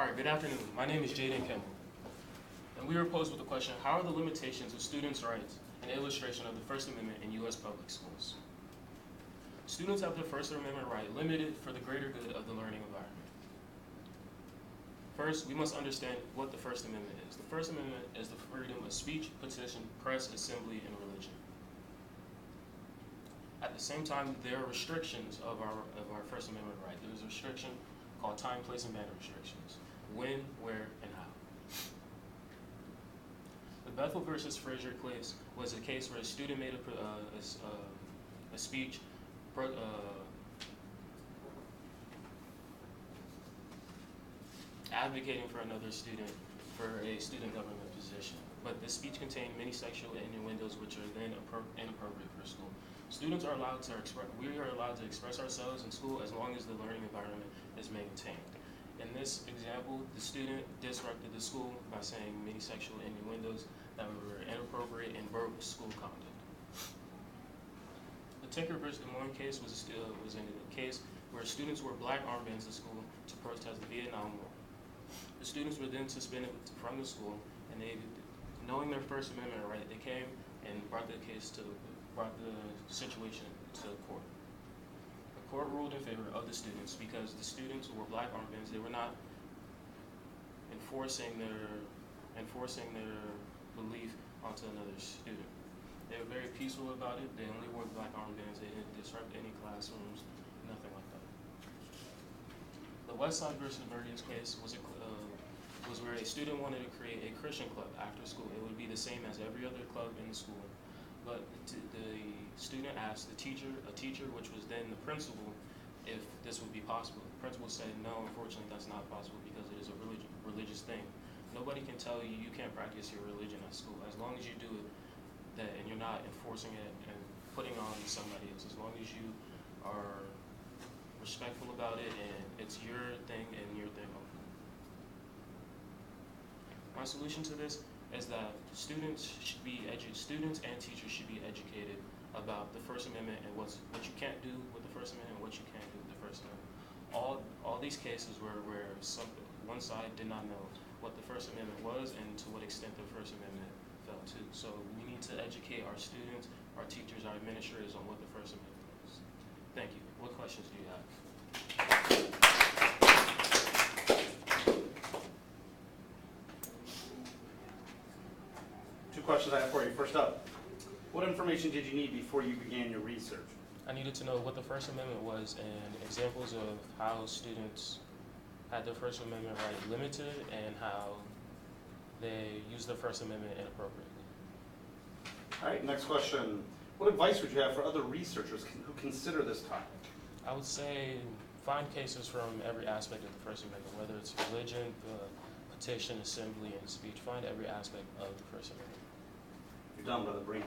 Alright, good afternoon. My name is Jaden Kimball. And we were posed with the question, how are the limitations of students' rights an illustration of the First Amendment in U.S. public schools? Students have their First Amendment right limited for the greater good of the learning environment. First, we must understand what the First Amendment is. The First Amendment is the freedom of speech, petition, press, assembly, and religion. At the same time, there are restrictions of our First Amendment right. There is a restriction called time, place, and manner restrictions. When, where, and how. The Bethel versus Frazier case was a case where a student made a speech advocating for another student for a student government position. But the speech contained many sexual innuendos which are then inappropriate for school. Students are allowed to we are allowed to express ourselves in school as long as the learning environment is maintained. In this example, the student disrupted the school by saying many sexual innuendos that were inappropriate and broke school conduct. The Tinker versus Des Moines case was in a case where students wore black armbands in school to protest the Vietnam War. The students were then suspended from the school, and they, knowing their First Amendment right, they came and brought the situation to court. The court ruled in favor of the students because the students wore black armbands. They were not enforcing their belief onto another student. They were very peaceful about it. They only wore black armbands. They didn't disrupt any classrooms, nothing like that. The Westside versus Meridian's case was where a student wanted to create a Christian club after school. It would be the same as every other club in the school. But the student asked a teacher, which was then the principal, if this would be possible. The principal said, no, unfortunately that's not possible because it is a religious thing. Nobody can tell you you can't practice your religion at school. As long as you do it, and you're not enforcing it and putting it on somebody else, as long as you are respectful about it and it's your thing and your thing only. My solution to this is that students and teachers should be educated about the First Amendment and what you can't do with the First Amendment and what you can do with the First Amendment. All these cases where one side did not know what the First Amendment was and to what extent the First Amendment fell to. So we need to educate our students, our teachers, our administrators on what the First Amendment is. Thank you. What questions do you have? Two questions I have for you. First up, what information did you need before you began your research? I needed to know what the First Amendment was and examples of how students had their First Amendment right limited and how they used their First Amendment inappropriately. All right, next question. What advice would you have for other researchers who consider this topic? I would say find cases from every aspect of the First Amendment, whether it's religion, petition, assembly, and speech. Find every aspect of the First Amendment. You're done, Brother Breen.